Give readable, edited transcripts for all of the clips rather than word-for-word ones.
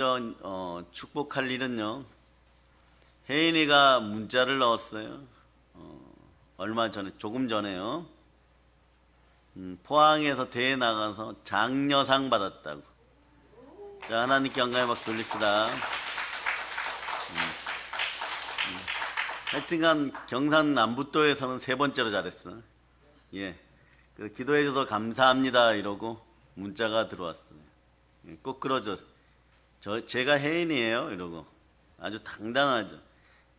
이런 축복할 일은요, 혜인이가 문자를 넣었어요. 얼마 전에, 조금 전에요. 포항에서 대회 나가서 장려상 받았다고. 자, 하나님께 영광의 박수 돌립시다. 하여튼간 경상남북도에서는 3번째로 잘했어. 예, 그 기도해줘서 감사합니다 이러고 문자가 들어왔어요. 예, 꼭 그러죠. 제가 혜인이에요 이러고. 아주 당당하죠.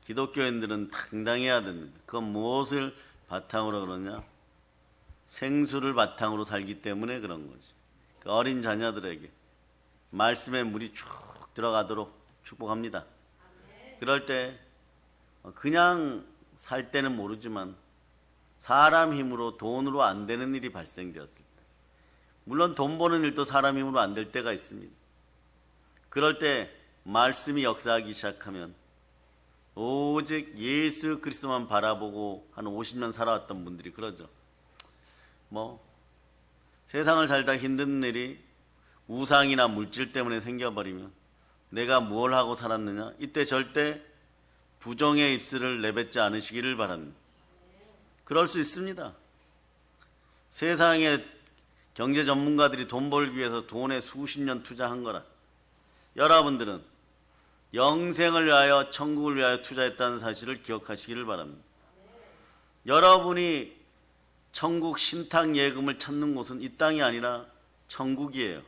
기독교인들은 당당해야 됩니다. 그건 무엇을 바탕으로 그러냐? 생수를 바탕으로 살기 때문에 그런 거지. 그 어린 자녀들에게 말씀의 물이 쭉 들어가도록 축복합니다. 그럴 때 그냥 살 때는 모르지만 사람 힘으로, 돈으로 안 되는 일이 발생되었을 때, 물론 돈 버는 일도 사람 힘으로 안 될 때가 있습니다. 그럴 때 말씀이 역사하기 시작하면 오직 예수 그리스도만 바라보고 한 50년 살아왔던 분들이 그러죠. 세상을 살다 힘든 일이 우상이나 물질 때문에 생겨버리면 내가 뭘 하고 살았느냐? 이때 절대 부정의 입술을 내뱉지 않으시기를 바랍니다. 그럴 수 있습니다. 세상의 경제 전문가들이 돈 벌기 위해서 돈에 수십 년 투자한 거라. 여러분들은 영생을 위하여, 천국을 위하여 투자했다는 사실을 기억하시기를 바랍니다. 여러분이 천국 신탁 예금을 찾는 곳은 이 땅이 아니라 천국이에요.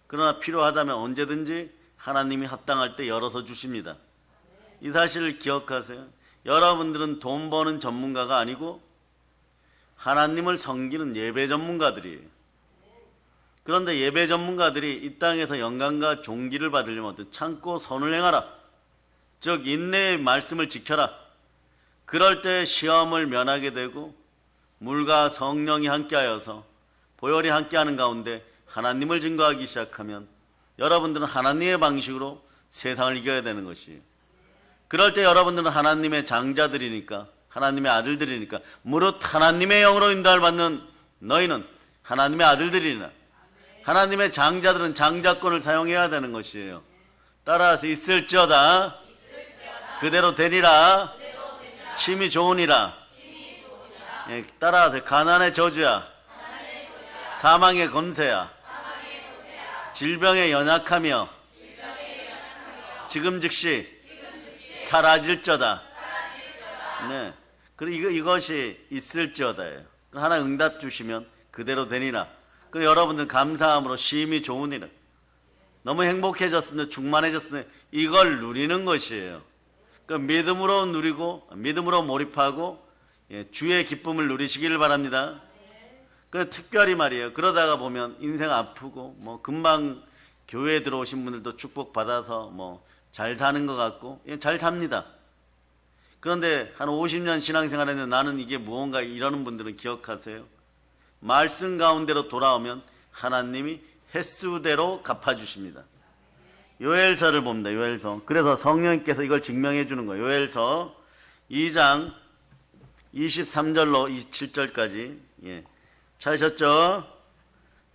그러나 필요하다면 언제든지 하나님이 합당할 때 열어서 주십니다. 이 사실을 기억하세요. 여러분들은 돈 버는 전문가가 아니고 하나님을 섬기는 예배 전문가들이에요. 그런데 예배 전문가들이 이 땅에서 영광과 존귀를 받으려면 어떤 참고 선을 행하라. 즉 인내의 말씀을 지켜라. 그럴 때 시험을 면하게 되고 물과 성령이 함께하여서 보혈이 함께하는 가운데 하나님을 증거하기 시작하면 여러분들은 하나님의 방식으로 세상을 이겨야 되는 것이에요. 그럴 때 여러분들은 하나님의 장자들이니까, 하나님의 아들들이니까, 무릇 하나님의 영으로 인도를 받는 너희는 하나님의 아들들이나, 하나님의 장자들은 장자권을 사용해야 되는 것이에요. 따라서 있을지어다 그대로 되리라. 심히 좋으니라. 예, 따라서 가난의 저주야, 사망의 권세야, 질병의 연약하며 지금 즉시 사라질저다. 네, 그리고 이것이 있을지어다예요. 하나 응답 주시면 그대로 되니라. 그 여러분들 감사함으로 심히 좋으니라. 너무 행복해졌으면, 충만해졌으면 이걸 누리는 것이에요. 그 믿음으로 누리고 믿음으로 몰입하고 주의 기쁨을 누리시기를 바랍니다. 그 특별히 말이에요. 그러다가 보면 인생 아프고 금방 교회에 들어오신 분들도 축복 받아서 잘 사는 것 같고 잘 삽니다. 그런데 한 50년 신앙생활 했는데 나는 이게 무언가 이러는 분들은 기억하세요. 말씀 가운데로 돌아오면 하나님이 횟수대로 갚아주십니다. 요엘서를 봅니다. 요엘서. 그래서 성령님께서 이걸 증명해 주는 거예요. 요엘서 2장 23절로 27절까지. 예. 찾으셨죠?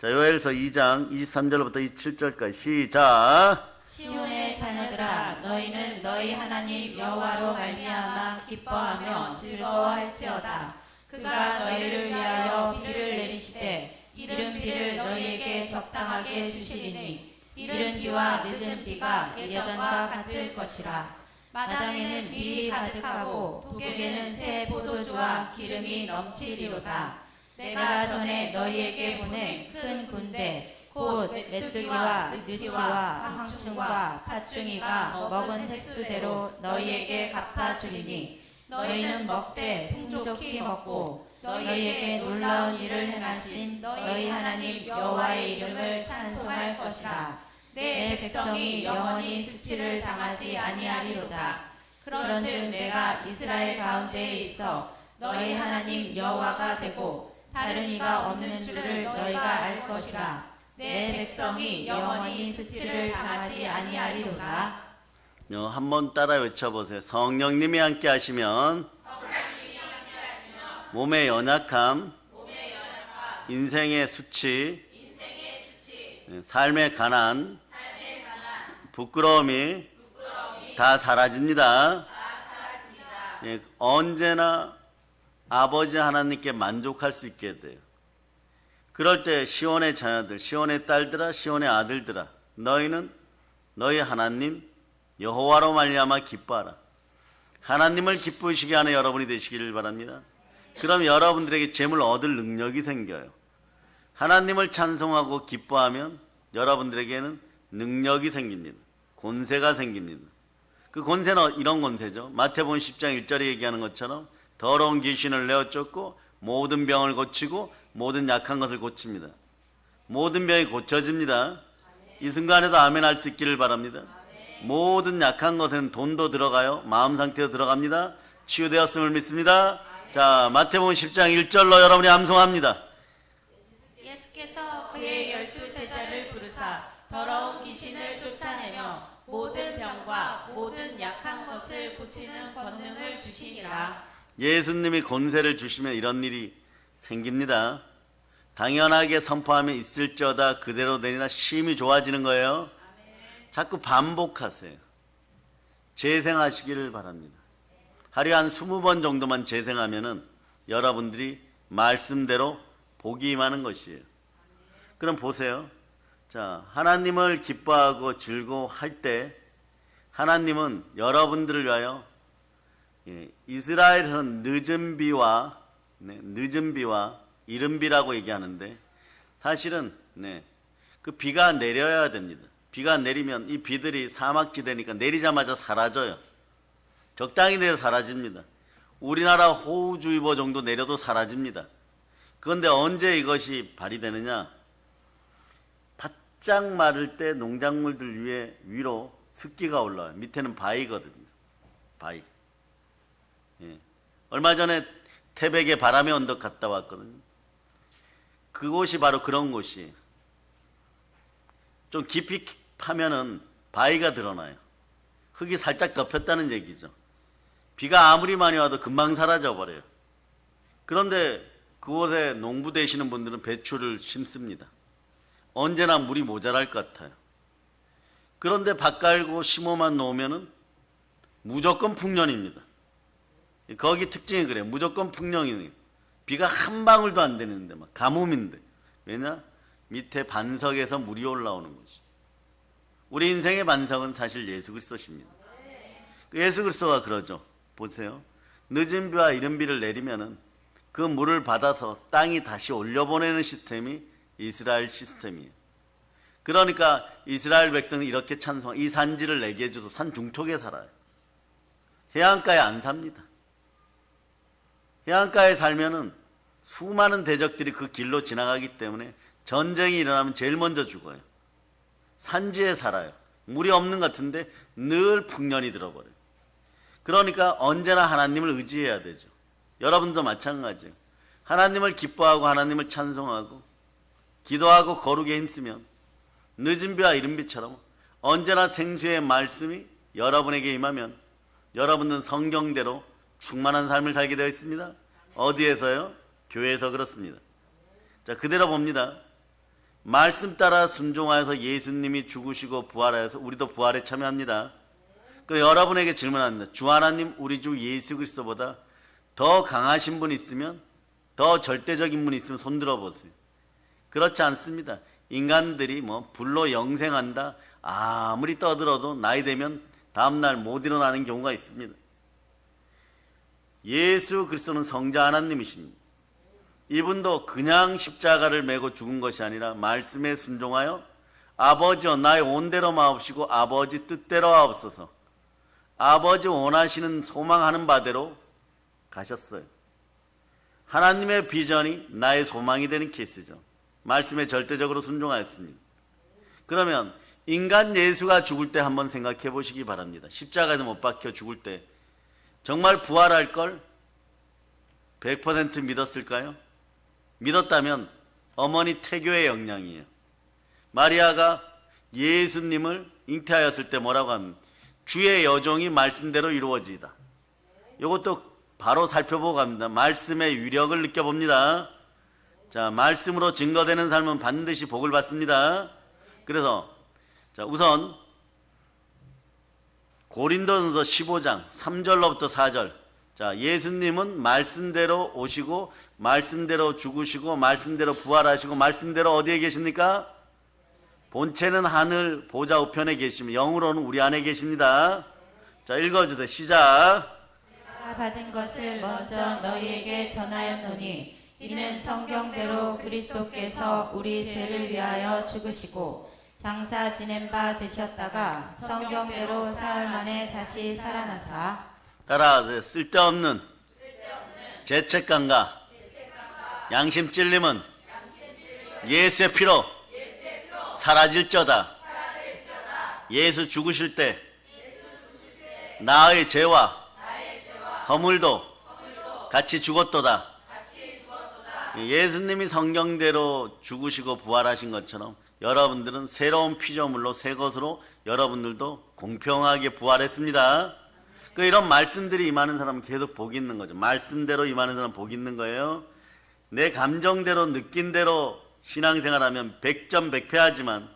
자, 요엘서 2장 23절부터 27절까지 시작. 시온의 자녀들아, 너희는 너희 하나님 여호와로 말미암아 기뻐하며 즐거워할지어다. 그가 너희를 위하여 비를 내리시되 이른 비를 너희에게 적당하게 주시리니 이른 비와 늦은 비가 예전과 같을 것이라. 마당에는 밀이 가득하고 독에는 새 포도주와 기름이 넘치리로다. 내가 전에 너희에게 보낸 큰 군대 곧 메뚜기와 느치와 황충과 팥중이가 먹은 횟수대로 너희에게 갚아주리니 너희는 먹되 풍족히 먹고 너희에게 놀라운 일을 행하신 너희 하나님 여호와의 이름을 찬송할 것이라. 내 백성이 영원히 수치를 당하지 아니하리로다. 그런즉 내가 이스라엘 가운데에 있어 너희 하나님 여호와가 되고 다른 이가 없는 줄을 너희가 알 것이라. 내 백성이 영원히 수치를 당하지 아니하리로다. 한번 따라 외쳐보세요. 성령님이 함께 하시면 몸의 연약함, 인생의 수치, 삶의 가난, 부끄러움이 다 사라집니다. 예, 언제나 아버지 하나님께 만족할 수 있게 돼요. 그럴 때 시온의 자녀들, 시온의 딸들아, 시온의 아들들아, 너희는 너희 하나님 여호와로 말미암아 기뻐하라. 하나님을 기쁘시게 하는 여러분이 되시기를 바랍니다. 그럼 여러분들에게 재물 얻을 능력이 생겨요. 하나님을 찬송하고 기뻐하면 여러분들에게는 능력이 생깁니다. 권세가 생깁니다. 그 권세는 이런 권세죠. 마태복음 10장 1절에 얘기하는 것처럼 더러운 귀신을 내어 쫓고 모든 병을 고치고 모든 약한 것을 고칩니다. 모든 병이 고쳐집니다. 이 순간에도 아멘 할 수 있기를 바랍니다. 모든 약한 것에는 돈도 들어가요. 마음 상태도 들어갑니다. 치유되었음을 믿습니다. 자, 마태복음 10장 1절로 여러분이 암송합니다. 예수께서 그의 12제자를 부르사 더러운 귀신을 쫓아내며 모든 병과 모든 약한 것을 고치는 권능을 주시니라. 예수님이 권세를 주시면 이런 일이 생깁니다. 당연하게 선포하면 있을지어다 그대로 되니라. 심히 좋아지는 거예요. 자꾸 반복하세요. 재생하시기를 바랍니다. 하루에 한 20번 정도만 재생하면은 여러분들이 말씀대로 복이 임하는 것이에요. 그럼 보세요. 자, 하나님을 기뻐하고 즐거워할 때 하나님은 여러분들을 위하여 이스라엘에서는 늦은 비와 이른 비라고 얘기하는데 사실은 그 비가 내려야 됩니다. 비가 내리면 이 비들이 사막지대니까 내리자마자 사라져요. 적당히 내려 사라집니다. 우리나라 호우주의보 정도 내려도 사라집니다. 그런데 언제 이것이 발휘되느냐? 바짝 마를 때 농작물들 위로 습기가 올라와요. 밑에는 바위거든요. 바위. 예. 얼마 전에 태백에 바람의 언덕 갔다 왔거든요. 그곳이 바로 그런 곳이에요. 좀 깊이 파면은 바위가 드러나요. 흙이 살짝 덮였다는 얘기죠. 비가 아무리 많이 와도 금방 사라져 버려요. 그런데 그곳에 농부 되시는 분들은 배추를 심습니다. 언제나 물이 모자랄 것 같아요. 그런데 밭 깔고 심어만 놓으면은 무조건 풍년입니다. 거기 특징이 그래요. 무조건 풍년이에요. 비가 한 방울도 안 되는데 막 가뭄인데. 왜냐? 밑에 반석에서 물이 올라오는 거죠. 우리 인생의 반석은 사실 예수 그리스도십니다. 예수 그리스도가 그러죠. 보세요. 늦은 비와 이른 비를 내리면은 그 물을 받아서 땅이 다시 올려보내는 시스템이 이스라엘 시스템이에요. 그러니까 이스라엘 백성은 이렇게 찬송, 이 산지를 내게 해줘서 산 중턱에 살아요. 해안가에 안 삽니다. 해안가에 살면은 수많은 대적들이 그 길로 지나가기 때문에 전쟁이 일어나면 제일 먼저 죽어요. 산지에 살아요. 물이 없는 것 같은데 늘 풍년이 들어버려요. 그러니까 언제나 하나님을 의지해야 되죠. 여러분도 마찬가지예요. 하나님을 기뻐하고 하나님을 찬송하고 기도하고 거룩에 힘쓰면 늦은 비와 이른 비처럼 언제나 생수의 말씀이 여러분에게 임하면 여러분은 성경대로 충만한 삶을 살게 되어 있습니다. 어디에서요? 교회에서 그렇습니다. 자, 그대로 봅니다. 말씀 따라 순종하여서 예수님이 죽으시고 부활하여서 우리도 부활에 참여합니다. 그 여러분에게 질문합니다. 주 하나님, 우리 주 예수 그리스도보다 더 강하신 분 있으면, 더 절대적인 분 있으면 손 들어보세요. 그렇지 않습니다. 인간들이 불로 영생한다, 아무리 떠들어도 나이 되면 다음날 못 일어나는 경우가 있습니다. 예수 그리스도는 성자 하나님이십니다. 이분도 그냥 십자가를 메고 죽은 것이 아니라 말씀에 순종하여 아버지여 나의 온대로 마옵시고 아버지 뜻대로 하옵소서, 아버지 원하시는 소망하는 바대로 가셨어요. 하나님의 비전이 나의 소망이 되는 케이스죠. 말씀에 절대적으로 순종하였습니다. 그러면 인간 예수가 죽을 때 한번 생각해 보시기 바랍니다. 십자가에서 못 박혀 죽을 때 정말 부활할 걸 100% 믿었을까요? 믿었다면 어머니 태교의 영향이에요. 마리아가 예수님을 잉태하였을 때 뭐라고 합니까? 주의 여종이 말씀대로 이루어지이다. 이것도 바로 살펴보고 갑니다. 말씀의 위력을 느껴봅니다. 자, 말씀으로 증거되는 삶은 반드시 복을 받습니다. 그래서 자, 우선 고린도전서 15장 3절로부터 4절. 자, 예수님은 말씀대로 오시고 말씀대로 죽으시고 말씀대로 부활하시고 말씀대로 어디에 계십니까? 본체는 하늘 보좌 우편에 계시며 영으로는 우리 안에 계십니다. 자, 읽어주세요. 시작. 내가 받은 것을 먼저 너희에게 전하였노니 이는 성경대로 그리스도께서 우리 죄를 위하여 죽으시고 장사 지낸 바 되셨다가 성경대로 사흘 만에 다시 살아나사 따라하세요. 쓸데없는 죄책감과 양심 찔림은 예수의 피로 사라질저다. 예수 죽으실 때 나의 죄와 허물도 같이 죽었도다. 예수님이 성경대로 죽으시고 부활하신 것처럼 여러분들은 새로운 피조물로 새 것으로 여러분들도 공평하게 부활했습니다. 이런 말씀들이 임하는 사람은 계속 복이 있는 거죠. 말씀대로 임하는 사람은 복이 있는 거예요. 내 감정대로 느낀 대로 신앙생활하면 100점 100패하지만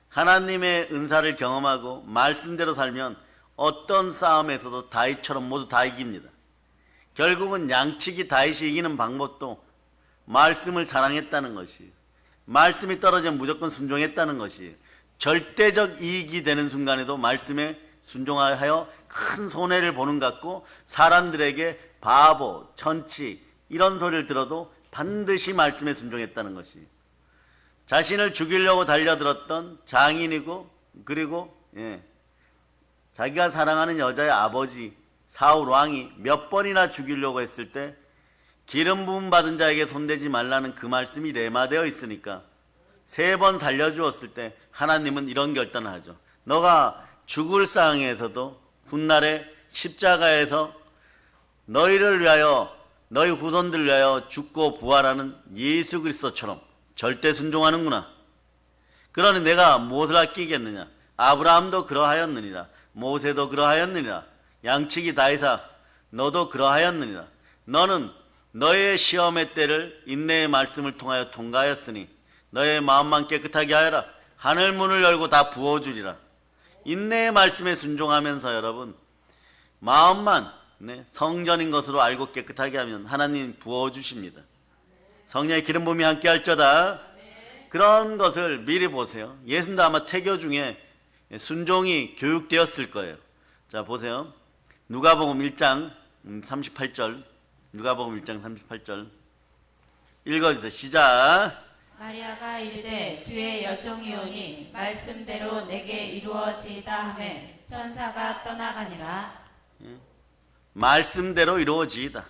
하나님의 은사를 경험하고 말씀대로 살면 어떤 싸움에서도 다윗처럼 모두 다 이깁니다. 결국은 양치기 다윗이 이기는 방법도 말씀을 사랑했다는 것이, 말씀이 떨어지면 무조건 순종했다는 것이, 절대적 이익이 되는 순간에도 말씀에 순종하여 큰 손해를 보는 것 같고 사람들에게 바보, 천치 이런 소리를 들어도 반드시 말씀에 순종했다는 것이, 자신을 죽이려고 달려들었던 장인이고 그리고 자기가 사랑하는 여자의 아버지 사울 왕이 몇 번이나 죽이려고 했을 때 기름 부음 받은 자에게 손대지 말라는 그 말씀이 레마되어 있으니까 3번 살려주었을 때 하나님은 이런 결단을 하죠. 너가 죽을 상황에서도 훗날에 십자가에서 너희를 위하여 너희 후손들을 위하여 죽고 부활하는 예수 그리스도처럼 절대 순종하는구나. 그러니 내가 무엇을 아끼겠느냐. 아브라함도 그러하였느니라. 모세도 그러하였느니라. 양치기 다이사 너도 그러하였느니라. 너는 너의 시험의 때를 인내의 말씀을 통하여 통과하였으니 너의 마음만 깨끗하게 하여라. 하늘 문을 열고 다 부어주리라. 인내의 말씀에 순종하면서 여러분 마음만 성전인 것으로 알고 깨끗하게 하면 하나님 부어주십니다. 성령의 기름 부음이 함께 할저다. 그런 것을 미리 보세요. 예수님도 아마 태교 중에 순종이 교육되었을 거예요. 자, 보세요. 누가복음 1장 38절. 누가복음 1장 38절. 읽어주세요. 시작. 마리아가 이르되 주의 여종이오니 말씀대로 내게 이루어지이다 하매 천사가 떠나가니라. 말씀대로 이루어지이다.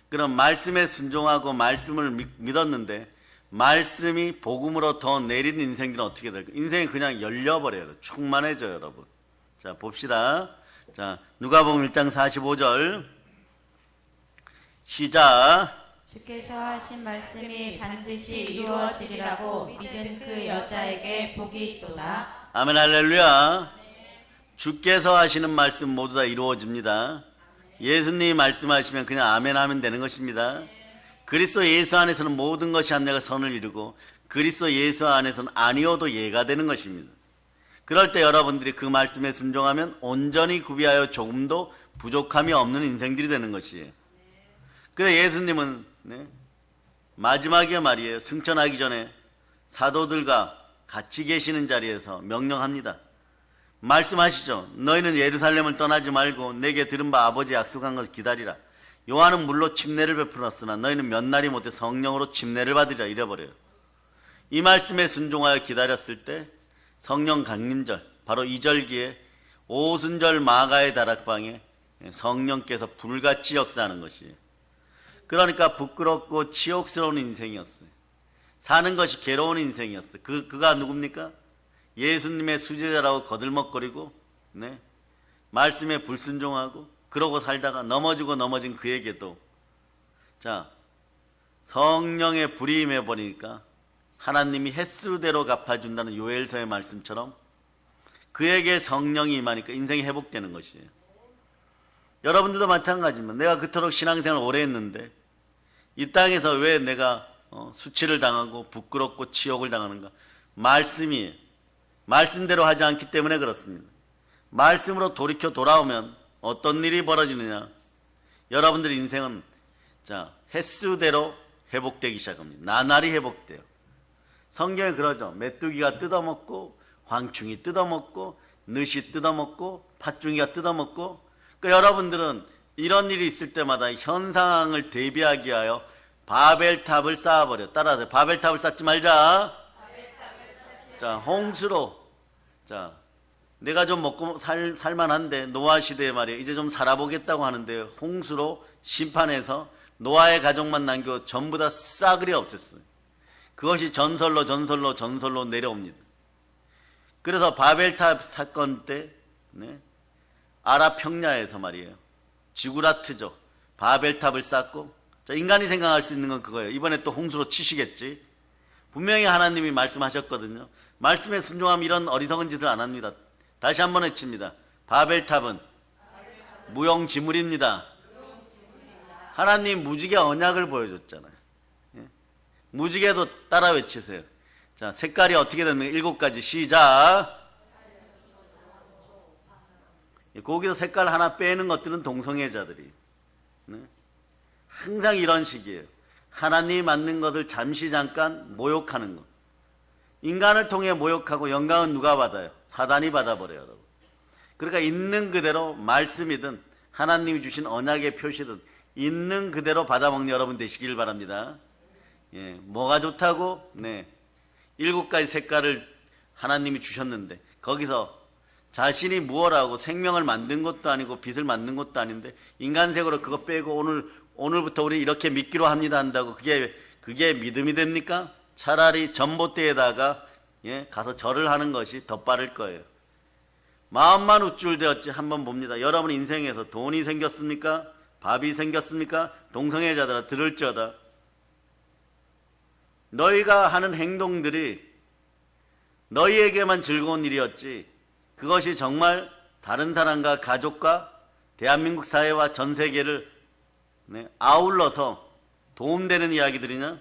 그럼 말씀에 순종하고 말씀을 믿었는데 말씀이 복음으로 더 내리는 인생들은 어떻게 될까요? 인생이 그냥 열려버려요. 충만해져요, 여러분. 자, 봅시다. 자, 누가복음 1장 45절. 시작. 주께서 하신 말씀이 반드시 이루어지리라고 믿은 그 여자에게 복이 있도다. 아멘, 할렐루야. 주께서 하시는 말씀 모두 다 이루어집니다. 예수님이 말씀하시면 그냥 아멘 하면 되는 것입니다. 그리스도 예수 안에서는 모든 것이 한 내가 선을 이루고 그리스도 예수 안에서는 아니어도 예가 되는 것입니다. 그럴 때 여러분들이 그 말씀에 순종하면 온전히 구비하여 조금도 부족함이 없는 인생들이 되는 것이에요. 그래 예수님은 마지막에 말이에요. 승천하기 전에 사도들과 같이 계시는 자리에서 명령합니다. 말씀하시죠. 너희는 예루살렘을 떠나지 말고 내게 들은 바 아버지 약속한 걸 기다리라. 요한은 물로 침례를 베풀었으나 너희는 몇 날이 못해 성령으로 침례를 받으리라 이래버려요. 이 말씀에 순종하여 기다렸을 때 성령 강림절, 바로 이 절기에 오순절 마가의 다락방에 성령께서 불같이 역사하는 것이에요. 그러니까 부끄럽고 치욕스러운 인생이었어요. 사는 것이 괴로운 인생이었어요. 그가 누굽니까? 예수님의 수제자라고 거들먹거리고 말씀에 불순종하고 그러고 살다가 넘어진 그에게도 자 성령의 불이 임해버리니까 하나님이 횟수대로 갚아준다는 요엘서의 말씀처럼 그에게 성령이 임하니까 인생이 회복되는 것이에요. 여러분들도 마찬가지입니다. 내가 그토록 신앙생활을 오래 했는데 이 땅에서 왜 내가 수치를 당하고 부끄럽고 치욕을 당하는가? 말씀대로 하지 않기 때문에 그렇습니다. 말씀으로 돌이켜 돌아오면 어떤 일이 벌어지느냐? 여러분들 인생은 횟수대로 회복되기 시작합니다. 나날이 회복돼요. 성경에 그러죠. 메뚜기가 뜯어먹고 황충이 뜯어먹고 늦이 뜯어먹고 팥중이가 뜯어먹고. 그러니까 여러분들은 이런 일이 있을 때마다 현상을 대비하기 위하여 바벨탑을 쌓아버려. 따라하세요. 바벨탑을 쌓지 말자. 홍수로 내가 좀 먹고 살만한데 노아 시대에 말이에요. 이제 좀 살아보겠다고 하는데 홍수로 심판해서 노아의 가족만 남겨 전부 다 싸그리 없앴어요. 그것이 전설로 내려옵니다. 그래서 바벨탑 사건 때 아랍 평야에서 말이에요. 지구라트죠. 바벨탑을 쌓고 인간이 생각할 수 있는 건 그거예요. 이번에 또 홍수로 치시겠지. 분명히 하나님이 말씀하셨거든요. 말씀에 순종하면 이런 어리석은 짓을 안 합니다. 다시 한번 외칩니다. 바벨탑은 무용지물입니다. 하나님 무지개 언약을 보여줬잖아요. 무지개도 따라 외치세요. 색깔이 어떻게 됩니까? 7가지 시작. 거기서 색깔 하나 빼는 것들은 동성애자들이. 항상 이런 식이에요. 하나님이 만든 것을 잠깐 모욕하는 것. 인간을 통해 모욕하고 영광은 누가 받아요? 사단이 받아버려요, 여러분. 그러니까 있는 그대로 말씀이든 하나님이 주신 언약의 표시든 있는 그대로 받아먹는 여러분 되시길 바랍니다. 뭐가 좋다고? 7가지 색깔을 하나님이 주셨는데 거기서 자신이 무엇하고 생명을 만든 것도 아니고 빛을 만든 것도 아닌데 인간색으로 그거 빼고 오늘부터 우리 이렇게 믿기로 합니다 한다고 그게 믿음이 됩니까? 차라리 전봇대에다가 가서 절을 하는 것이 더 빠를 거예요. 마음만 우쭐대었지 한번 봅니다. 여러분 인생에서 돈이 생겼습니까? 밥이 생겼습니까? 동성애자들아 들을지어다. 너희가 하는 행동들이 너희에게만 즐거운 일이었지 그것이 정말 다른 사람과 가족과 대한민국 사회와 전 세계를 아울러서 도움되는 이야기들이냐?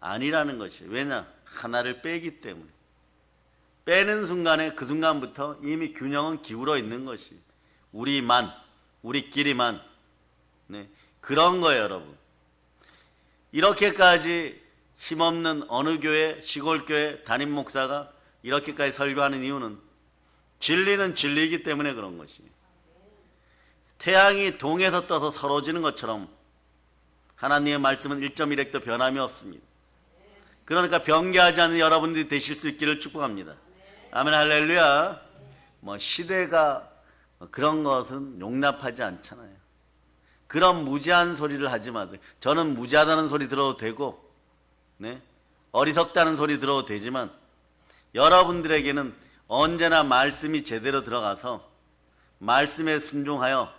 아니라는 것이에요. 왜냐? 하나를 빼기 때문에. 빼는 순간에 그 순간부터 이미 균형은 기울어 있는 것이 우리끼리만 그런 거예요, 여러분. 이렇게까지 힘없는 어느 교회, 시골교회 담임 목사가 이렇게까지 설교하는 이유는 진리는 진리이기 때문에 그런 것이에요. 태양이 동에서 떠서 서러지는 것처럼 하나님의 말씀은 1.1핵도 변함이 없습니다. 그러니까 변개하지 않는 여러분들이 되실 수 있기를 축복합니다. 아멘 할렐루야. 시대가 그런 것은 용납하지 않잖아요. 그런 무지한 소리를 하지 마세요. 저는 무지하다는 소리 들어도 되고 어리석다는 소리 들어도 되지만 여러분들에게는 언제나 말씀이 제대로 들어가서 말씀에 순종하여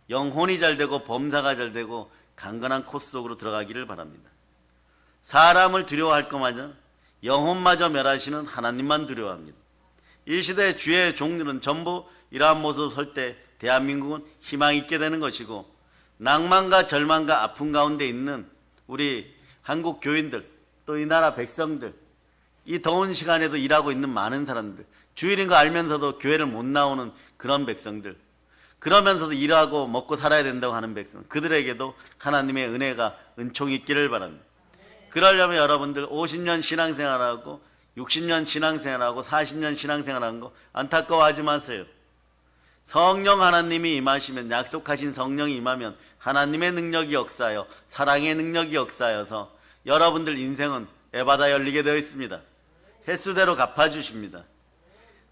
영혼이 잘되고 범사가 잘되고 강건한 코스 속으로 들어가기를 바랍니다. 사람을 두려워할 것마저 영혼마저 멸하시는 하나님만 두려워합니다. 이 시대의 주의 종들은 전부 이러한 모습을 설 때 대한민국은 희망이 있게 되는 것이고 낭만과 절망과 아픔 가운데 있는 우리 한국 교인들 또 이 나라 백성들 이 더운 시간에도 일하고 있는 많은 사람들 주일인 거 알면서도 교회를 못 나오는 그런 백성들 그러면서도 일하고 먹고 살아야 된다고 하는 백성 그들에게도 하나님의 은혜가 은총이 있기를 바랍니다. 그러려면 여러분들 50년 신앙생활하고 60년 신앙생활하고 40년 신앙생활하는 거 안타까워하지 마세요. 성령 하나님이 임하시면 약속하신 성령이 임하면 하나님의 능력이 역사하여 사랑의 능력이 역사하여서 여러분들 인생은 에바다 열리게 되어 있습니다. 횟수대로 갚아주십니다.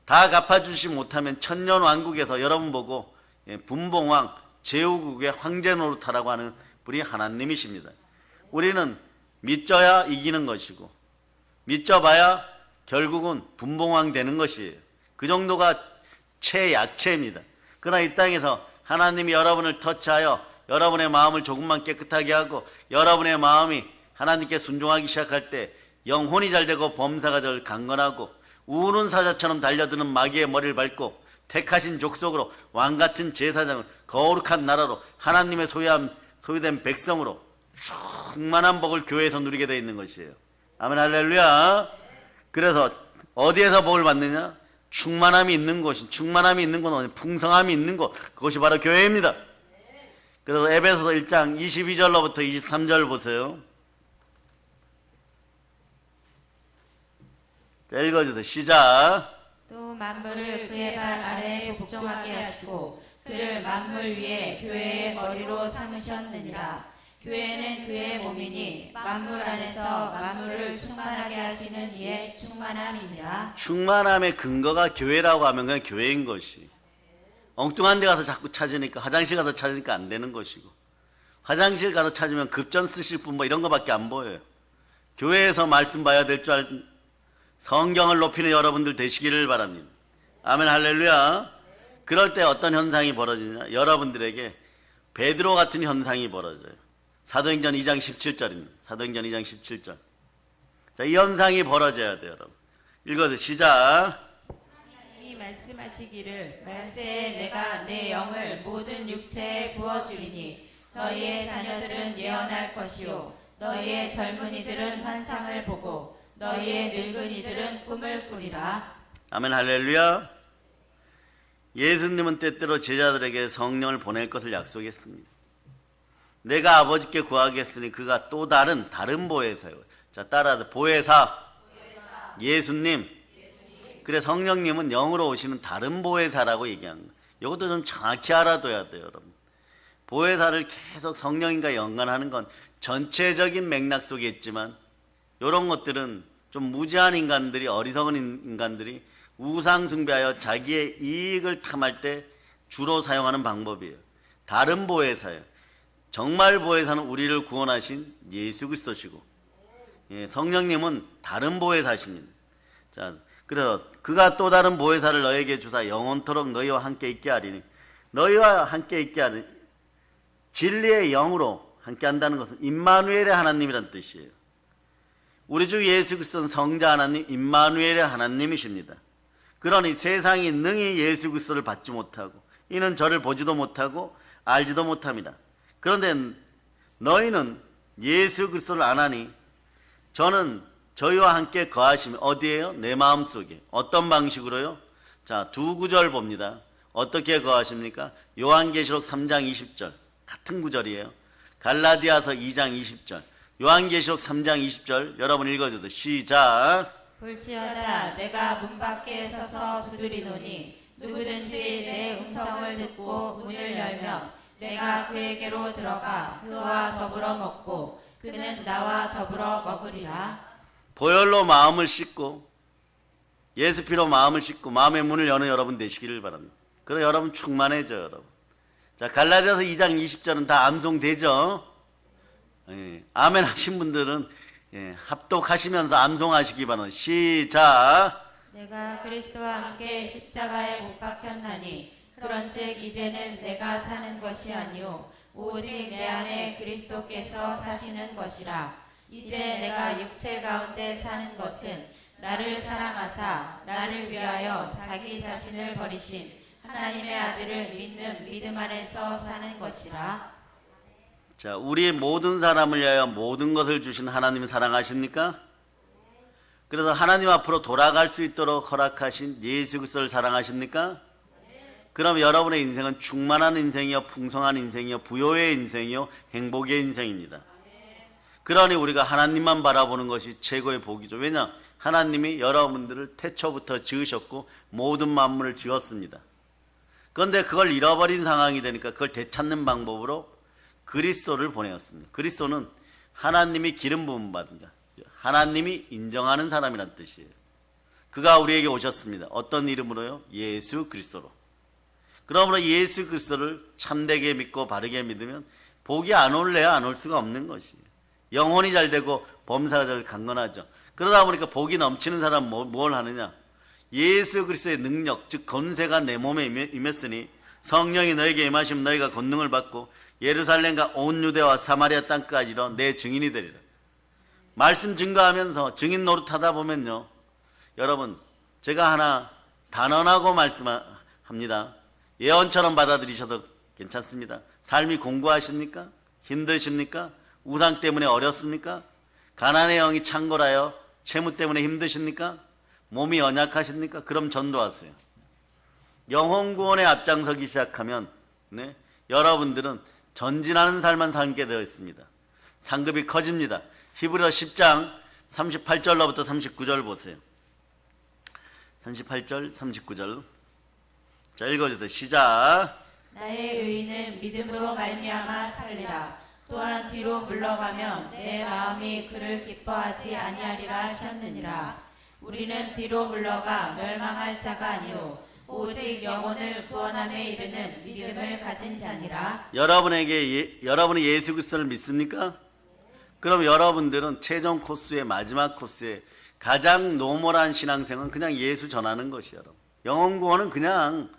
다 갚아주시 못하면 천년왕국에서 여러분 보고 분봉왕 제후국의 황제 노릇하라고 하는 분이 하나님이십니다. 우리는 믿져야 이기는 것이고 믿져봐야 결국은 분봉왕 되는 것이에요. 그 정도가 최약체입니다. 그러나 이 땅에서 하나님이 여러분을 터치하여 여러분의 마음을 조금만 깨끗하게 하고 여러분의 마음이 하나님께 순종하기 시작할 때 영혼이 잘되고 범사가 잘 강건하고 우는 사자처럼 달려드는 마귀의 머리를 밟고 택하신 족속으로 왕같은 제사장을 거룩한 나라로 하나님의 소유된 백성으로 충만한 복을 교회에서 누리게 되어 있는 것이에요. 아멘 할렐루야. 그래서 어디에서 복을 받느냐? 충만함이 있는 곳이, 충만함이 있는 곳은 풍성함이 있는 곳, 그것이 바로 교회입니다. 그래서 에베소서 1장 22절로부터 23절 보세요. 자, 읽어주세요. 시작. 또 만물을 그의 발 아래에 복종하게 하시고 그를 만물 위에 교회의 머리로 삼으셨느니라. 교회는 그의 몸이니 만물 안에서 만물을 충만하게 하시는 이의 충만함이니라. 충만함의 근거가 교회라고 하면 그냥 교회인 것이, 엉뚱한 데 가서 자꾸 찾으니까, 화장실 가서 찾으니까 안 되는 것이고, 화장실 가서 찾으면 급전 쓰실 분 뭐 이런 거밖에 안 보여요. 교회에서 말씀 봐야 될 줄 성경을 높이는 여러분들 되시기를 바랍니다. 아멘, 할렐루야. 그럴 때 어떤 현상이 벌어지냐? 여러분들에게 베드로 같은 현상이 벌어져요. 사도행전 2장 17절입니다. 사도행전 2장 17절. 자, 이 현상이 벌어져야 돼요, 여러분. 읽어서 시작. 이 말씀하시기를 말세에 내가 내 영을 모든 육체에 부어주리니 너희의 자녀들은 예언할 것이요 너희의 젊은이들은 환상을 보고 너희의 늙은이들은 꿈을 꾸리라. 아멘, 할렐루야. 예수님은 때때로 제자들에게 성령을 보낼 것을 약속했습니다. 내가 아버지께 구하겠으니 그가 또 다른 보혜사요. 자, 따라서 보혜사. 예수님. 그래, 성령님은 영으로 오시는 다른 보혜사라고 얘기하는 거예요. 이것도 좀 정확히 알아둬야 돼요, 여러분. 보혜사를 계속 성령인과 연관하는 건 전체적인 맥락 속에 있지만, 이런 것들은 좀 무지한 인간들이, 어리석은 인간들이 우상 숭배하여 자기의 이익을 탐할 때 주로 사용하는 방법이에요. 다른 보혜사예요. 정말 보혜사는 우리를 구원하신 예수 그리스도시고, 예, 성령님은 다른 보혜사십니다. 자, 그래서 그가 또 다른 보혜사를 너에게 주사 영원토록 너희와 함께 있게 하리니, 너희와 함께 있게 하리니, 진리의 영으로 함께 한다는 것은 임마누엘의 하나님이란 뜻이에요. 우리 주 예수 그리스도는 성자 하나님, 임마누엘의 하나님이십니다. 그러니 세상이 능히 예수 그리스도를 받지 못하고 이는 저를 보지도 못하고 알지도 못합니다. 그런데 너희는 예수 그리스도를 아나니 저는 저희와 함께 거하시며, 어디에요? 내 마음속에. 어떤 방식으로요? 자, 두 구절 봅니다. 어떻게 거하십니까? 요한계시록 3장 20절 같은 구절이에요. 갈라디아서 2장 20절, 요한계시록 3장 20절 여러분 읽어주세요. 시작. 볼지어다 내가 문 밖에 서서 두드리노니 누구든지 내 음성을 듣고 문을 열면 내가 그에게로 들어가 그와 더불어 먹고 그는 나와 더불어 먹으리라. 보혈로 마음을 씻고 예수 피로 마음을 씻고 마음의 문을 여는 여러분 되시기를 바랍니다. 그래 여러분 충만해져요, 여러분. 자, 갈라디아서 2장 20절은 다 암송되죠? 예, 아멘 하신 분들은 예, 합독하시면서 암송하시기 바랍니다. 시작. 내가 그리스도와 함께 십자가에 못 박혔나니 그런즉 이제는 내가 사는 것이 아니요 오직 내 안에 그리스도께서 사시는 것이라. 이제 내가 육체 가운데 사는 것은 나를 사랑하사 나를 위하여 자기 자신을 버리신 하나님의 아들을 믿는 믿음 안에서 사는 것이라. 자, 우리 모든 사람을 위하여 모든 것을 주신 하나님을 사랑하십니까? 그래서 하나님 앞으로 돌아갈 수 있도록 허락하신 예수 그리스도를 사랑하십니까? 그럼 여러분의 인생은 충만한 인생이요, 풍성한 인생이요, 부요의 인생이요, 행복의 인생입니다. 그러니 우리가 하나님만 바라보는 것이 최고의 복이죠. 왜냐? 하나님이 여러분들을 태초부터 지으셨고 모든 만물을 지었습니다. 그런데 그걸 잃어버린 상황이 되니까 그걸 되찾는 방법으로 그리스도를 보내었습니다. 그리스도는 하나님이 기름 부음 받은 자, 하나님이 인정하는 사람이란 뜻이에요. 그가 우리에게 오셨습니다. 어떤 이름으로요? 예수 그리스도로. 그러므로 예수 그리스도를 참되게 믿고 바르게 믿으면 복이 안 올래야 안 올 수가 없는 것이에요. 영혼이 잘 되고 범사가 잘 강건하죠. 그러다 보니까 복이 넘치는 사람은 뭘 하느냐? 예수 그리스도의 능력, 즉 권세가 내 몸에 임했으니 성령이 너에게 임하시면 너희가 권능을 받고 예루살렘과 온 유대와 사마리아 땅까지로 내 증인이 되리라. 말씀 증거하면서 증인 노릇하다 보면요, 여러분 제가 하나 단언하고 말씀합니다. 예언처럼 받아들이셔도 괜찮습니다. 삶이 공고하십니까? 힘드십니까? 우상 때문에 어렵습니까? 가난의 영이 창궐하여 채무 때문에 힘드십니까? 몸이 연약하십니까? 그럼 전도하세요. 영혼 구원에 앞장서기 시작하면 네, 여러분들은 전진하는 삶만 살게 되어 있습니다. 상급이 커집니다. 히브리서 10장 38절로부터 39절 보세요. 38절 39절 자 읽어주세요. 시작. 나의 의인은 믿음으로 말미암아 살리라. 또한 뒤로 물러가면 내 마음이 그를 기뻐하지 아니하리라 하셨느니라. 우리는 뒤로 물러가 멸망할 자가 아니오 오직 영혼을 구원함에 이르는 믿음을 가진 자니라. 여러분이 예수 그리스도를 믿습니까? 그럼 여러분들은 최종 코스의 마지막 코스의 가장 노멀한 신앙생활은 그냥 예수 전하는 것이에요. 여러분. 영혼 구원은 그냥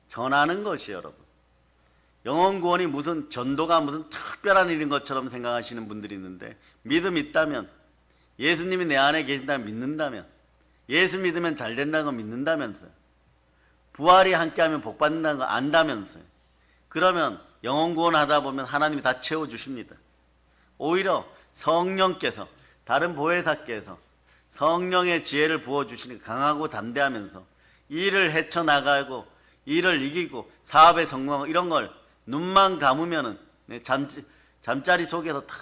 전하는 것이에요. 여러분. 영혼 구원이 무슨 전도가 무슨 특별한 일인 것처럼 생각하시는 분들이 있는데 믿음이 있다면 예수님이 내 안에 계신다면 믿는다면 예수 믿으면 잘 된다는 거 믿는다면서요. 부활이 함께하면 복 받는다는 거 안다면서요. 그러면 영혼 구원하다 보면 하나님이 다 채워주십니다. 오히려 성령께서 다른 보혜사께서 성령의 지혜를 부어주시니까 강하고 담대하면서 일을 헤쳐나가고 일을 이기고 사업에 성공하고 이런 걸 눈만 감으면은 잠자리 속에서 다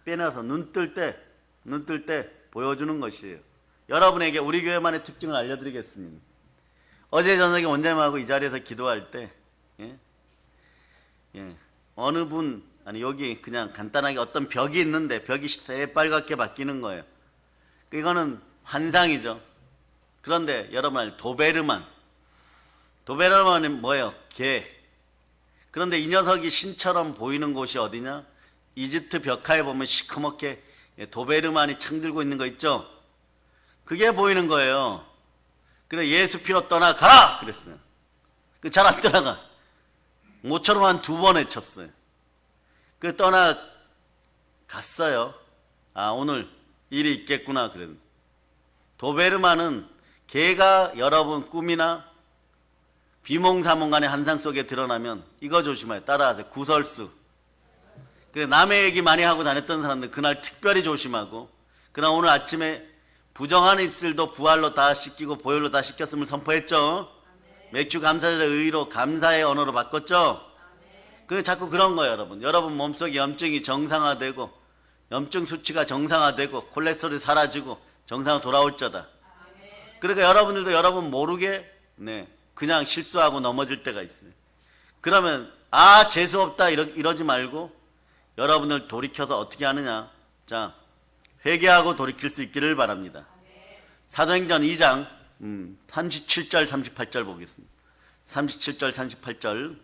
빼내서 눈 뜰 때 보여주는 것이에요. 여러분에게 우리 교회만의 특징을 알려드리겠습니다. 어제 저녁에 원장님하고 이 자리에서 기도할 때 어느 분 아니 여기 그냥 간단하게 어떤 벽이 있는데 벽이 새빨갛게 바뀌는 거예요. 이거는 환상이죠. 그런데 여러분 알죠? 도베르만이 뭐예요? 개. 그런데 이 녀석이 신처럼 보이는 곳이 어디냐? 이집트 벽화에 보면 시커멓게 도베르만이 창 들고 있는 거 있죠? 그게 보이는 거예요. 그래 예수 피로 떠나가라! 그랬어요. 잘 안 떠나가. 모처럼 한 2번 외쳤어요. 그 떠나갔어요. 아 오늘 일이 있겠구나 그랬는데 도베르만은 개가 여러분 꿈이나 비몽사몽간의 환상 속에 드러나면 이거 조심해요. 따라하세요. 구설수. 그래 남의 얘기 많이 하고 다녔던 사람들 그날 특별히 조심하고 그러나 오늘 아침에 부정한 입술도 부활로 다 씻기고 보혈로 다 씻겼음을 선포했죠. 맥주 감사절의 의로 감사의 언어로 바꿨죠. 그래 자꾸 그런 거예요. 여러분 몸속에 염증이 정상화되고 염증 수치가 정상화되고 콜레스테롤이 사라지고 정상으로 돌아올 자다. 그러니까 여러분들도 여러분 모르게 그냥 실수하고 넘어질 때가 있어요. 그러면 재수없다 이러지 말고 여러분들 돌이켜서 어떻게 하느냐. 자 회개하고 돌이킬 수 있기를 바랍니다. 사도행전 2장 37절 38절 보겠습니다. 37절 38절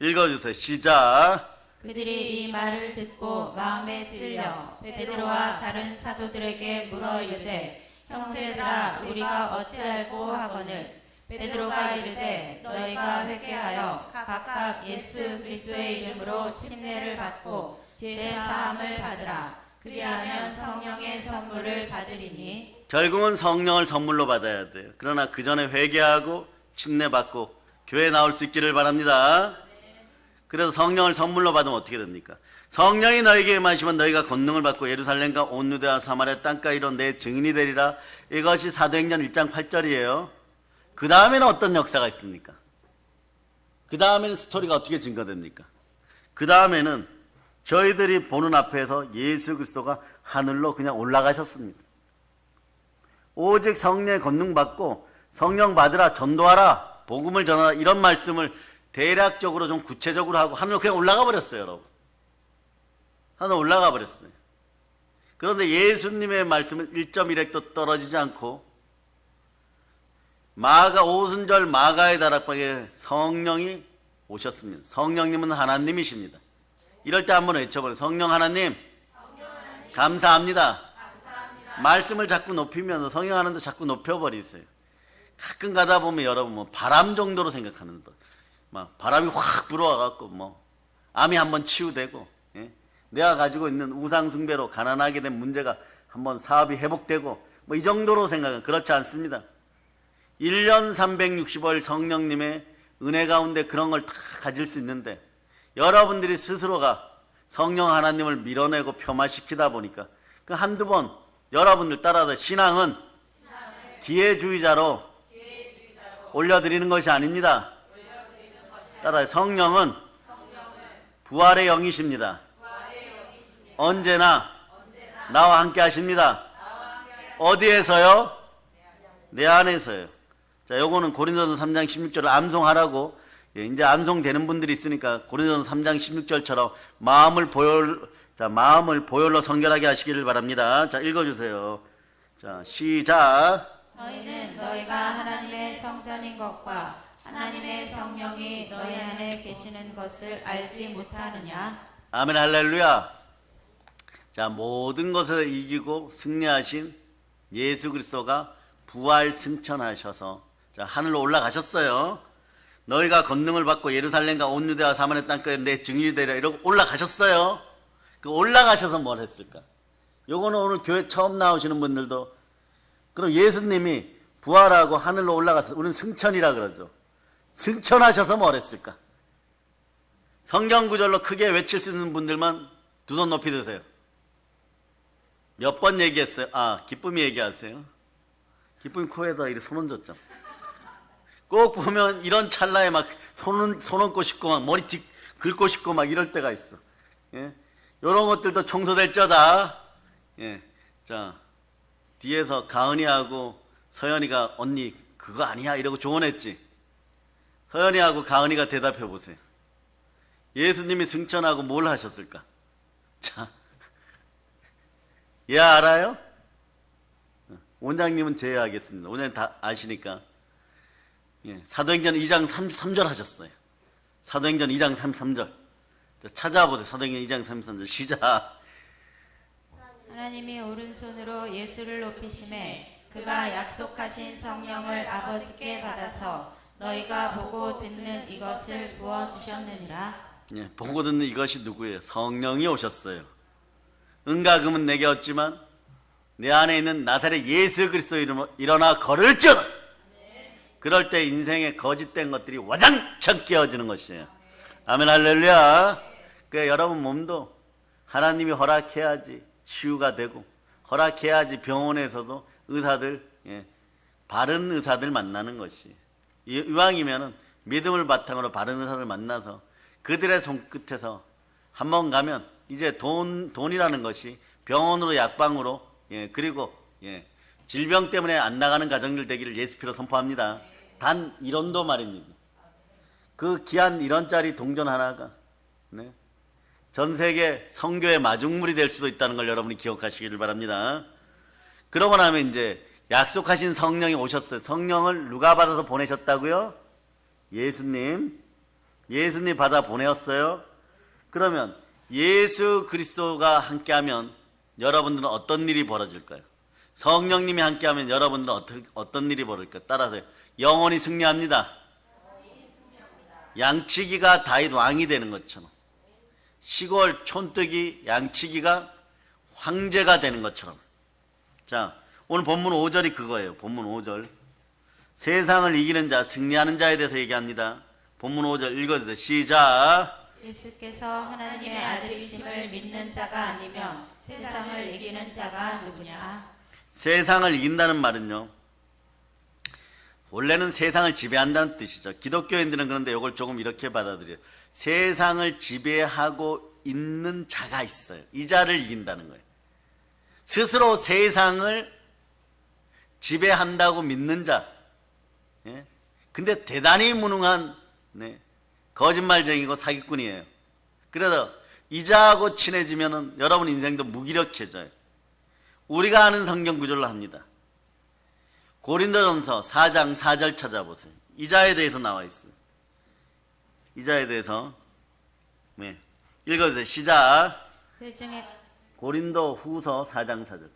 읽어주세요. 시작. 그들이 이 말을 듣고 마음에 찔려 베드로와 다른 사도들에게 물어 이르되 형제들아 우리가 어찌할꼬 하거늘 베드로가 이르되 너희가 회개하여 각각 예수 그리스도의 이름으로 침례를 받고 제사함을 받으라. 그리하면 성령의 선물을 받으리니. 결국은 성령을 선물로 받아야 돼요. 그러나 그 전에 회개하고 침례 받고 교회에 나올 수 있기를 바랍니다. 그래서 성령을 선물로 받으면 어떻게 됩니까? 성령이 너에게 임하시면 너희가 권능을 받고 예루살렘과 온 유대와 사마리아 땅까지로 내 증인이 되리라. 이것이 사도행전 1장 8절이에요. 그 다음에는 어떤 역사가 있습니까? 그 다음에는 스토리가 어떻게 증거됩니까? 그 다음에는 저희들이 보는 앞에서 예수 그리스도가 하늘로 그냥 올라가셨습니다. 오직 성령의 권능 받고 성령 받으라, 전도하라, 복음을 전하라 이런 말씀을 대략적으로 좀 구체적으로 하고 하늘로 그냥 올라가 버렸어요. 여러분 하늘 올라가 버렸어요. 그런데 예수님의 말씀은 1.1획도 떨어지지 않고 마가 오순절 마가의 다락방에 성령이 오셨습니다. 성령님은 하나님이십니다. 이럴 때 한번 외쳐버려요. 성령 하나님, 감사합니다. 말씀을 자꾸 높이면서 성령 하나님도 자꾸 높여버리세요. 가끔 가다 보면 여러분 뭐 바람 정도로 생각하는 거. 막 바람이 확 불어와갖고 암이 한번 치유되고 내가 가지고 있는 우상숭배로 가난하게 된 문제가 한번 사업이 회복되고 이 정도로 생각은 그렇지 않습니다. 1년 365일 성령님의 은혜 가운데 그런 걸 다 가질 수 있는데 여러분들이 스스로가 성령 하나님을 밀어내고 폄하시키다 보니까 그 한두 번 여러분들 따라서 신앙은 기회주의자로 올려드리는 것이 아닙니다. 따라서 성령은 부활의 영이십니다. 언제나 나와 함께 하십니다. 어디에서요? 내 안에서요. 자, 요거는 고린도서 3장 16절을 암송하라고, 이제 암송되는 분들이 있으니까 고린도서 3장 16절처럼 마음을 보혈로 성결하게 하시기를 바랍니다. 자, 읽어주세요. 자, 시작. 너희는 너희가 하나님의 성전인 것과 하나님의 성령이 너희 안에 계시는 것을 알지 못하느냐? 아멘, 할렐루야. 자, 모든 것을 이기고 승리하신 예수 그리스도가 부활 승천하셔서 자, 하늘로 올라가셨어요. 너희가 권능을 받고 예루살렘과 온 유대와 사마리아 땅까지 내 증인이 되리라 이러고 올라가셨어요. 그 올라가셔서 뭘 했을까? 요거는 오늘 교회 처음 나오시는 분들도, 그럼 예수님이 부활하고 하늘로 올라갔어. 우리는 승천이라 그러죠. 승천하셔서 뭘 했을까? 성경 구절로 크게 외칠 수 있는 분들만 두 손 높이 드세요. 몇 번 얘기했어요? 아, 기쁨이 얘기하세요. 기쁨이 코에다 이렇게 손 얹었죠. 꼭 보면 이런 찰나에 막 손 얹고 싶고 막 머리 긁고 싶고 막 이럴 때가 있어. 예? 이런 것들도 청소될 저다. 예. 자, 뒤에서 가은이하고 서연이가 언니 그거 아니야 이러고 조언했지. 서연이하고 가은이가 대답해 보세요. 예수님이 승천하고 뭘 하셨을까? 자, 얘 알아요? 원장님은 제외하겠습니다. 원장님 다 아시니까. 예, 사도행전 2장 33절 하셨어요. 사도행전 2장 33절. 찾아보세요. 사도행전 2장 33절. 시작. 하나님이 오른손으로 예수를 높이심에 그가 약속하신 성령을 아버지께 받아서 너희가 보고 듣는 이것을 부어주셨느니라. 예, 보고 듣는 이것이 누구예요? 성령이 오셨어요. 은과 금은 내게 없지만 내 안에 있는 나사렛 예수 그리스도 이름으로 일어나 걸을지어다. 그럴 때 인생의 거짓된 것들이 와장창 깨어지는 것이에요. 아멘, 할렐루야. 그러니까 여러분 몸도 하나님이 허락해야지 치유가 되고, 허락해야지 병원에서도 의사들, 바른 의사들 만나는 것이. 이왕이면은 믿음을 바탕으로 바른 의사들 만나서 그들의 손끝에서 한번 가면 이제 돈이라는 것이 병원으로 약방으로, 그리고 질병 때문에 안 나가는 가정들 되기를 예수피로 선포합니다. 단 1원도 말입니다. 그 귀한 1원짜리 동전 하나가 전 세계 선교의 마중물이 될 수도 있다는 걸 여러분이 기억하시기를 바랍니다. 그러고 나면 이제 약속하신 성령이 오셨어요. 성령을 누가 받아서 보내셨다고요? 예수님 받아 보내었어요. 그러면 예수 그리스도가 함께하면 여러분들은 어떤 일이 벌어질까요? 성령님이 함께하면 여러분들은 어떤 일이 벌어질까요? 따라서 영원히 승리합니다. 양치기가 다윗 왕이 되는 것처럼, 시골 촌뜨기 양치기가 황제가 되는 것처럼. 자, 오늘 본문 5절이 그거예요. 본문 5절. 세상을 이기는 자, 승리하는 자에 대해서 얘기합니다. 본문 5절 읽어주세요. 시작. 예수께서 하나님의 아들이심을 믿는 자가 아니면 세상을 이기는 자가 누구냐? 세상을 이긴다는 말은요, 원래는 세상을 지배한다는 뜻이죠. 기독교인들은 그런데 이걸 조금 이렇게 받아들여요. 세상을 지배하고 있는 자가 있어요. 이 자를 이긴다는 거예요. 스스로 세상을 지배한다고 믿는 자. 근데 대단히 무능한 거짓말쟁이고 사기꾼이에요. 그래서 이 자하고 친해지면 여러분 인생도 무기력해져요. 우리가 아는 성경 구절로 합니다. 고린도전서 4장 4절 찾아보세요. 이 자에 대해서 나와 있어요. 이 자에 대해서 읽어주세요. 시작. 그 중에 고린도후서 4장 4절.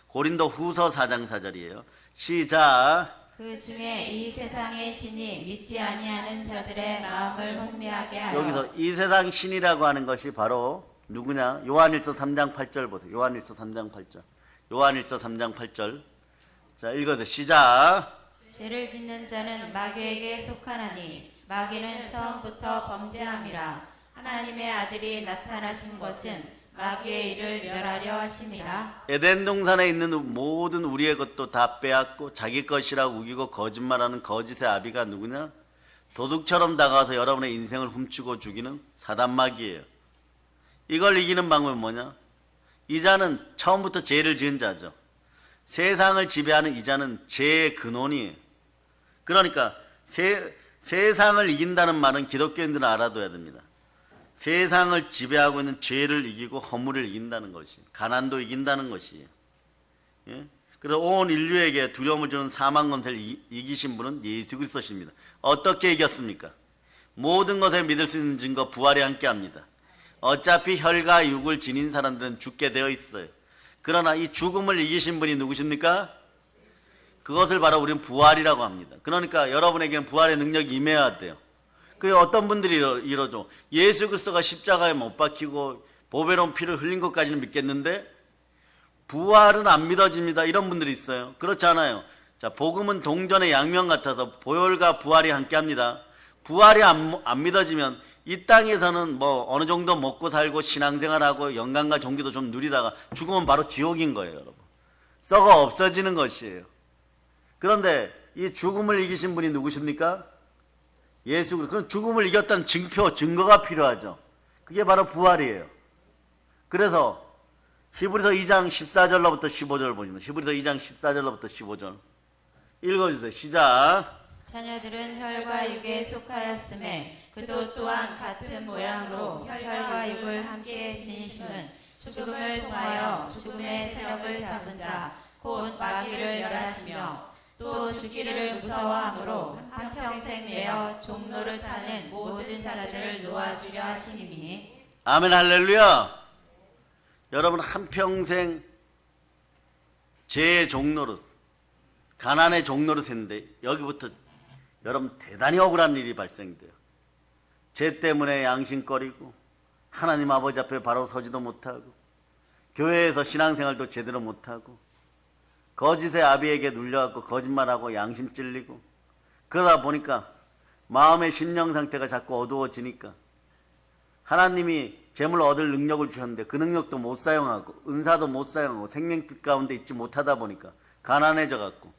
고린도후서 4장 4절이에요. 시작. 그 중에 이 세상의 신이 믿지 아니하는 자들의 마음을 혼미하게 하여. 여기서 이 세상 신이라고 하는 것이 바로 누구냐? 요한일서 3장 8절 보세요. 요한일서 3장 8절. 요한일서 3장 8절. 자, 읽어도 시작. 죄를 짓는 자는 마귀에게 속하나니 마귀는 처음부터 범죄함이라. 하나님의 아들이 나타나신 것은 마귀의 일을 멸하려 하심이라. 에덴 동산에 있는 모든 우리의 것도 다 빼앗고 자기 것이라고 우기고 거짓말하는 거짓의 아비가 누구냐? 도둑처럼 다가와서 여러분의 인생을 훔치고 죽이는 사단마귀예요. 이걸 이기는 방법은 뭐냐? 이 자는 처음부터 죄를 지은 자죠. 세상을 지배하는 이 자는 죄의 근원이에요. 그러니까 세상을 이긴다는 말은 기독교인들은 알아둬야 됩니다. 세상을 지배하고 있는 죄를 이기고 허물을 이긴다는 것이, 가난도 이긴다는 것이에요. 예? 그래서 온 인류에게 두려움을 주는 사망 권세를 이기신 분은 예수 그리스도십니다. 어떻게 이겼습니까? 모든 것에 믿을 수 있는 증거 부활에 함께합니다. 어차피 혈과 육을 지닌 사람들은 죽게 되어 있어요. 그러나 이 죽음을 이기신 분이 누구십니까? 그것을 바로 우리는 부활이라고 합니다. 그러니까 여러분에게는 부활의 능력이 임해야 돼요. 그리고 어떤 분들이 이러죠. 예수 그리스도가 십자가에 못 박히고 보배로운 피를 흘린 것까지는 믿겠는데 부활은 안 믿어집니다. 이런 분들이 있어요. 그렇지 않아요. 자, 복음은 동전의 양면 같아서 보혈과 부활이 함께합니다. 부활이 안 믿어지면 이 땅에서는 뭐 어느 정도 먹고 살고 신앙생활하고 영광과 종기도 좀 누리다가 죽으면 바로 지옥인 거예요, 여러분. 썩어 없어지는 것이에요. 그런데 이 죽음을 이기신 분이 누구십니까? 예수 그리스도. 그럼 죽음을 이겼다는 증거가 필요하죠. 그게 바로 부활이에요. 그래서 히브리서 2장 14절로부터 15절 보시면 히브리서 2장 14절로부터 15절 읽어주세요. 시작. 자녀들은 혈과 육에 속하였음에 그도 또한 같은 모양으로 혈과 육을 함께 지니심은 죽음을 통하여 죽음의 세력을 잡은 자 곧 마귀를 멸하시며 또 죽기를 무서워하므로 한평생 매어 종로를 타는 모든 자들을 놓아주려 하시니. 아멘 할렐루야. 여러분 한평생 죄의 종로릇, 가난의 종로릇 했는데 여기부터 여러분 대단히 억울한 일이 발생돼요. 죄 때문에 양심거리고 하나님 아버지 앞에 바로 서지도 못하고 교회에서 신앙생활도 제대로 못하고 거짓의 아비에게 눌려갖고 거짓말하고 양심 찔리고 그러다 보니까 마음의 심령 상태가 자꾸 어두워지니까 하나님이 재물 얻을 능력을 주셨는데 그 능력도 못 사용하고 은사도 못 사용하고 생명빛 가운데 있지 못하다 보니까 가난해져 갖고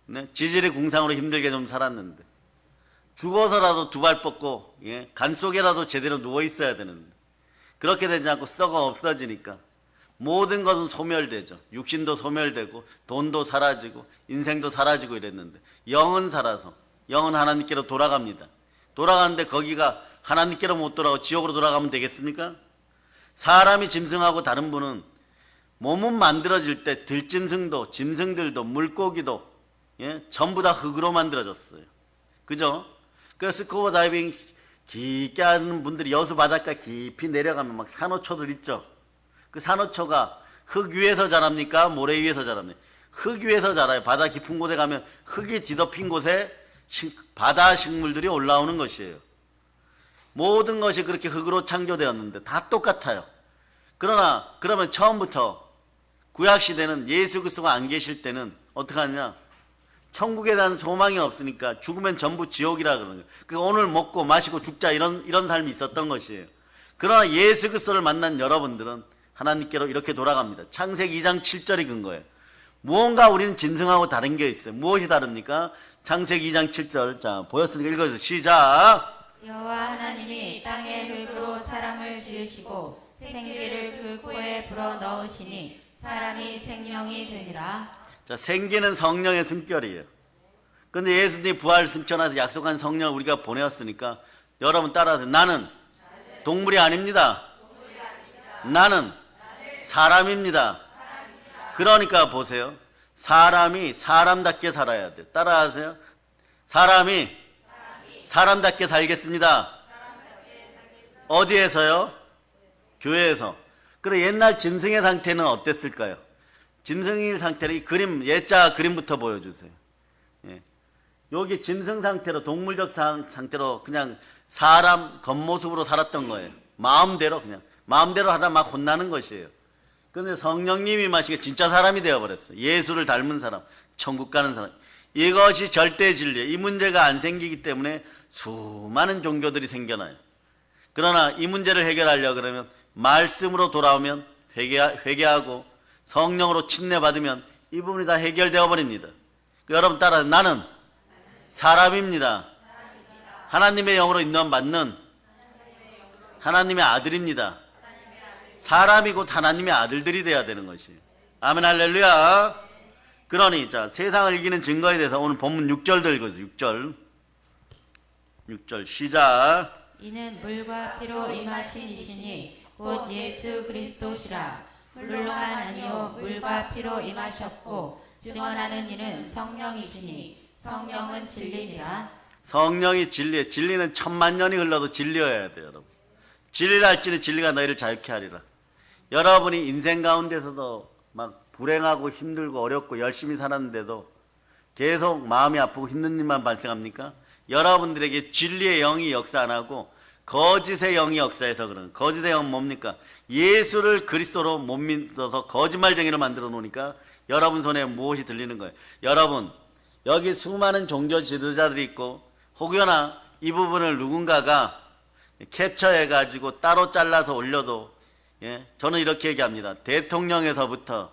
네? 지질이 궁상으로 힘들게 좀 살았는데 죽어서라도 두 발 뻗고 간 속에라도 제대로 누워 있어야 되는데 그렇게 되지 않고 썩어 없어지니까 모든 것은 소멸되죠. 육신도 소멸되고 돈도 사라지고 인생도 사라지고 이랬는데 영은 살아서 영은 하나님께로 돌아갑니다. 돌아가는데 거기가 하나님께로 못 돌아가고 지옥으로 돌아가면 되겠습니까? 사람이 짐승하고 다른 분은 몸은 만들어질 때 들짐승도 짐승들도 물고기도 전부 다 흙으로 만들어졌어요. 그죠? 그래서 스쿠버 다이빙 깊게 하는 분들이 여수 바닷가 깊이 내려가면 막 산호초들 있죠. 그 산호초가 흙 위에서 자랍니까? 모래 위에서 자랍니까? 흙 위에서 자라요. 바다 깊은 곳에 가면 흙이 뒤덮인 곳에 바다 식물들이 올라오는 것이에요. 모든 것이 그렇게 흙으로 창조되었는데 다 똑같아요. 그러면 처음부터 구약시대는 예수 그리스도가 안 계실 때는 어떻게 하느냐? 천국에 대한 소망이 없으니까 죽으면 전부 지옥이라 그러는 거예요. 그러니까 오늘 먹고 마시고 죽자 이런 삶이 있었던 것이에요. 그러나 예수 그리스도를 만난 여러분들은 하나님께로 이렇게 돌아갑니다. 창세기 2장 7절이 근거예요. 무언가 우리는 짐승하고 다른 게 있어요. 무엇이 다릅니까? 창세기 2장 7절. 자, 보였으니까 읽어주세요. 시작. 여호와 하나님이 땅의 흙으로 사람을 지으시고 생기를 그 코에 불어 넣으시니 사람이 생명이 되니라. 자, 생기는 성령의 숨결이에요. 근데 예수님이 부활 승천하서 약속한 성령을 우리가 보내었으니까 여러분 따라하세요. 나는 동물이 아닙니다. 나는 사람입니다. 그러니까 보세요. 사람이 사람답게 살아야 돼요. 따라하세요. 사람이 사람답게 살겠습니다. 어디에서요? 교회에서. 그래 옛날 짐승의 상태는 어땠을까요? 짐승의 상태를 이 그림, 예자 그림부터 보여주세요. 예. 여기 짐승 상태로 동물적 상태로 그냥 사람 겉모습으로 살았던 거예요. 마음대로 하다 막 혼나는 것이에요. 그런데 성령님이 마시게 진짜 사람이 되어버렸어요. 예수를 닮은 사람, 천국 가는 사람. 이것이 절대 진리예요. 이 문제가 안 생기기 때문에 수많은 종교들이 생겨나요. 그러나 이 문제를 해결하려고 그러면 말씀으로 돌아오면 회개하고 성령으로 침례받으면 이 부분이 다 해결되어 버립니다. 여러분 따라 나는 사람입니다. 하나님의 영으로 인도함 받는 하나님의 아들입니다. 사람이 곧 하나님의 아들들이 돼야 되는 것이에요. 아멘 할렐루야. 그러니 자, 세상을 이기는 증거에 대해서 오늘 본문 6절 읽어주세요. 6절 시작. 이는 물과 피로 임하신 이시니 곧 예수 그리스도시라. 물로만 아니요 물과 피로 임하셨고 증언하는 이는 성령이시니 성령은 진리니라. 성령이 진리에 진리는 천만 년이 흘러도 진리여야 돼요. 여러분 진리를 알지니 진리가 너희를 자유케 하리라. 여러분이 인생 가운데서도 막 불행하고 힘들고 어렵고 열심히 살았는데도 계속 마음이 아프고 힘든 일만 발생합니까? 여러분들에게 진리의 영이 역사 안 하고 거짓의 영이 역사해서 그러는. 거짓의 영은 뭡니까? 예수를 그리스도로 못 믿어서 거짓말쟁이로 만들어 놓으니까 여러분 손에 무엇이 들리는 거예요? 여러분 여기 수많은 종교 지도자들이 있고 혹여나 이 부분을 누군가가 캡처해가지고 따로 잘라서 올려도 저는 이렇게 얘기합니다. 대통령에서부터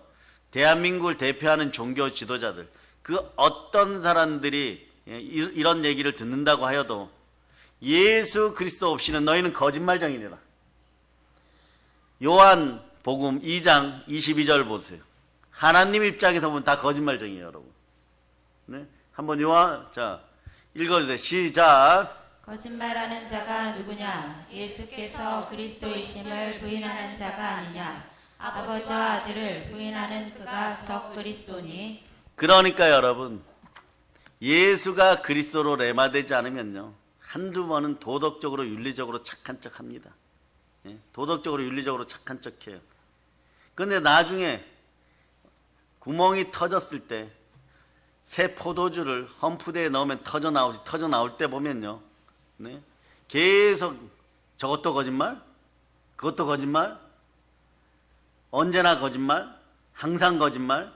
대한민국을 대표하는 종교 지도자들 그 어떤 사람들이 이런 얘기를 듣는다고 하여도 예수 그리스도 없이는 너희는 거짓말쟁이니라. 요한복음 2장 22절 보세요. 하나님 입장에서 보면 다 거짓말쟁이에요, 여러분. 네? 한번 자 읽어주세요. 시작. 거짓말하는 자가 누구냐? 예수께서 그리스도이심을 부인하는 자가 아니냐? 아버지와 아들을 부인하는 그가 적 그리스도니. 그러니까 여러분 예수가 그리스도로 레마되지 않으면요 한두 번은 도덕적으로 윤리적으로 착한 척합니다. 도덕적으로 윤리적으로 착한 척해요. 그런데 나중에 구멍이 터졌을 때 새 포도주를 험프대에 넣으면 터져 나올 때 보면요 계속 저것도 거짓말, 그것도 거짓말, 언제나 거짓말, 항상 거짓말.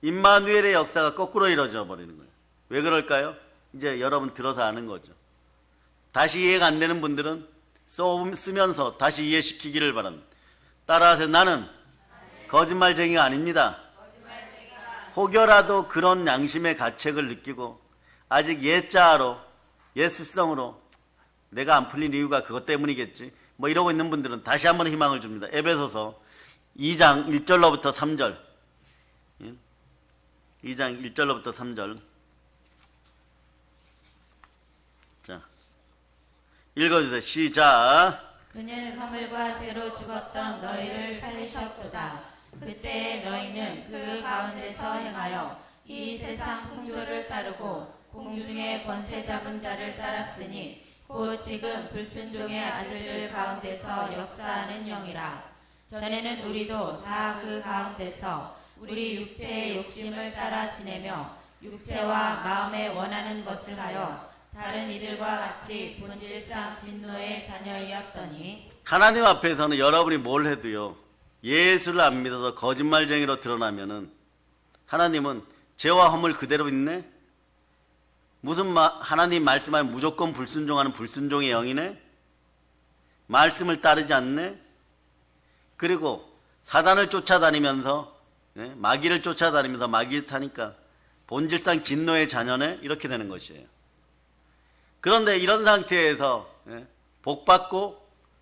임마누엘의 역사가 거꾸로 이루어져 버리는 거예요. 왜 그럴까요? 이제 여러분 들어서 아는 거죠. 다시 이해가 안 되는 분들은 쓰면서 다시 이해시키기를 바랍니다. 따라서 나는 거짓말쟁이가 아닙니다. 혹여라도 그런 양심의 가책을 느끼고 아직 옛자아로 옛습성으로 내가 안 풀린 이유가 그것 때문이겠지 뭐 이러고 있는 분들은 다시 한번 희망을 줍니다. 에베소서 2장 1절로부터 3절 2장 1절로부터 3절 자 읽어주세요. 시작. 그는 허물과 죄로 죽었던 너희를 살리셨도다. 그때 너희는 그 가운데서 행하여 이 세상 풍조를 따르고 공중의 권세 잡은 자를 따랐으니 곧 지금 불순종의 아들들 가운데서 역사하는 영이라. 전에는 우리도 다 그 가운데서 우리 육체의 욕심을 따라 지내며 육체와 마음에 원하는 것을 하여 다른 이들과 같이 본질상 진노의 자녀이었더니. 하나님 앞에서는 여러분이 뭘 해도요 예수를 안 믿어서 거짓말쟁이로 드러나면은 하나님은 죄와 허물 그대로 있네? 무슨 하나님 말씀하면 무조건 불순종하는 불순종의 영이네? 말씀을 따르지 않네? 그리고 사단을 쫓아다니면서 마귀를 쫓아다니면서 마귀를 타니까 본질상 진노의 자녀네? 이렇게 되는 것이에요. 그런데 이런 상태에서 복받고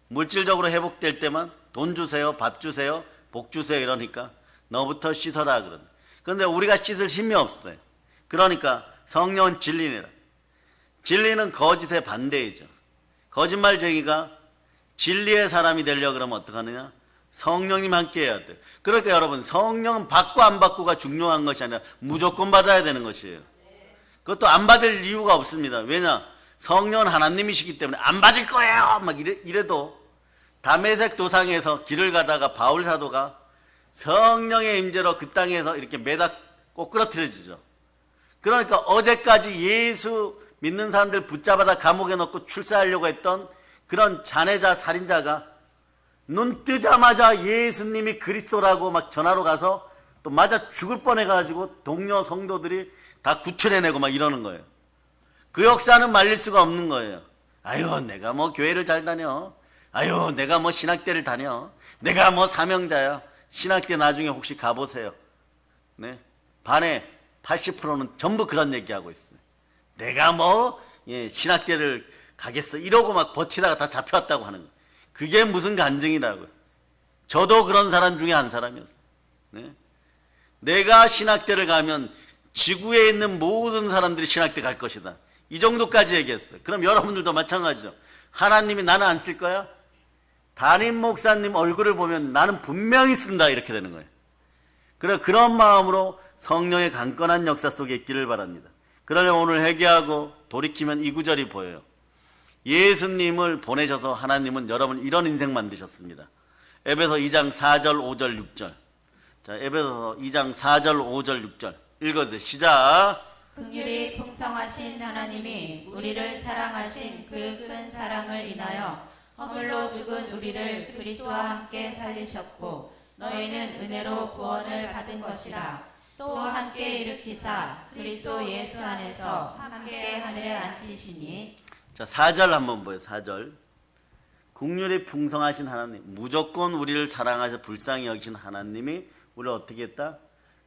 물질적으로 회복될 때만 돈 주세요, 밥 주세요, 복 주세요 이러니까 너부터 씻어라 그러는. 그런데 우리가 씻을 힘이 없어요. 그러니까 성령은 진리니라. 진리는 거짓의 반대이죠. 거짓말쟁이가 진리의 사람이 되려고 그러면 어떡하느냐? 성령님 함께 해야 돼요. 그러니까 여러분 성령은 받고 안 받고가 중요한 것이 아니라 무조건 받아야 되는 것이에요. 그것도 안 받을 이유가 없습니다. 왜냐? 성령은 하나님이시기 때문에 안 받을 거예요 막 이래도 다메섹 도상에서 길을 가다가 바울 사도가 성령의 임재로 그 땅에서 이렇게 매다 꼬꾸라뜨려지죠. 그러니까 어제까지 예수 믿는 사람들 붙잡아다 감옥에 넣고 출사하려고 했던 그런 잔해자 살인자가 눈 뜨자마자 예수님이 그리스도라고 막 전하러 가서 또 맞아 죽을 뻔해가지고 동료 성도들이 다 구출해내고 막 이러는 거예요. 그 역사는 말릴 수가 없는 거예요. 아유 내가 뭐 교회를 잘 다녀 아유, 내가 뭐 신학대를 다녀. 내가 뭐 사명자야. 신학대 나중에 혹시 가보세요. 네. 반의 80%는 전부 그런 얘기하고 있어요. 내가 뭐, 신학대를 가겠어. 이러고 막 버티다가 다 잡혀왔다고 하는 거예요. 그게 무슨 간증이라고요. 저도 그런 사람 중에 한 사람이었어요. 네. 내가 신학대를 가면 지구에 있는 모든 사람들이 신학대 갈 것이다. 이 정도까지 얘기했어요. 그럼 여러분들도 마찬가지죠. 하나님이 나는 안 쓸 거야? 담임 목사님 얼굴을 보면 나는 분명히 쓴다. 이렇게 되는 거예요. 그런 마음으로 성령의 강건한 역사 속에 있기를 바랍니다. 그러려면 오늘 회개하고 돌이키면 이 구절이 보여요. 예수님을 보내셔서 하나님은 여러분 이런 인생 만드셨습니다. 에베소 2장 4절 5절 6절. 자, 에베소 2장 4절 5절 6절 읽어주세요. 시작. 긍휼이 풍성하신 하나님이 우리를 사랑하신 그 큰 사랑을 인하여 허물로 죽은 우리를 그리스도와 함께 살리셨고 너희는 은혜로 구원을 받은 것이라. 또 함께 일으키사 그리스도 예수 안에서 함께 하늘에 앉히시니. 자, 4절 한번 보여요. 4절. 긍휼이 풍성하신 하나님, 무조건 우리를 사랑하셔 불쌍히 여기신 하나님이 우리를 어떻게 했다?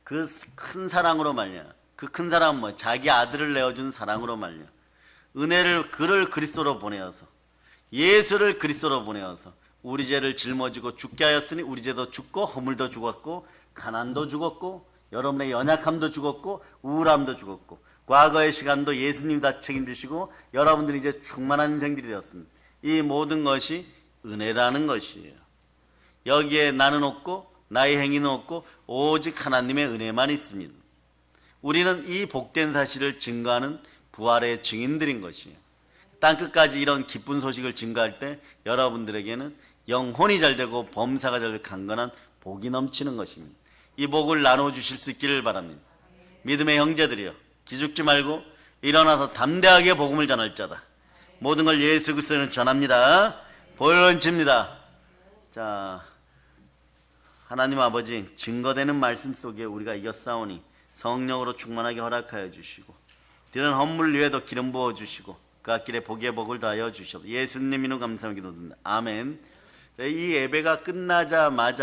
그 큰 사랑으로 말이야. 그 큰 사랑은 뭐? 자기 아들을 내어준 사랑으로 말이야. 은혜를 그를 그리스도로 보내어서, 예수를 그리스도로 보내어서 우리 죄를 짊어지고 죽게 하였으니 우리 죄도 죽고 허물도 죽었고 가난도 죽었고 여러분의 연약함도 죽었고 우울함도 죽었고 과거의 시간도 예수님이 다 책임지시고 여러분들이 이제 충만한 인생들이 되었습니다. 이 모든 것이 은혜라는 것이에요. 여기에 나는 없고 나의 행위는 없고 오직 하나님의 은혜만 있습니다. 우리는 이 복된 사실을 증거하는 부활의 증인들인 것이에요. 땅끝까지 이런 기쁜 소식을 증거할 때 여러분들에게는 영혼이 잘되고 범사가 잘되고 강건한 복이 넘치는 것입니다. 이 복을 나눠주실 수 있기를 바랍니다. 믿음의 형제들이여, 기죽지 말고 일어나서 담대하게 복음을 전할 자다. 모든 걸 예수 그리스도는 전합니다. 보혈원칩니다. 자, 하나님 아버지, 증거되는 말씀 속에 우리가 이겼사오니 성령으로 충만하게 허락하여 주시고 들은 헌물 위에도 기름 부어 주시고 그 앞길에 복의 복을 더하여 주시옵소서. 예수님 이름 감사하며 기도드립니다. 아멘. 이 예배가 끝나자마자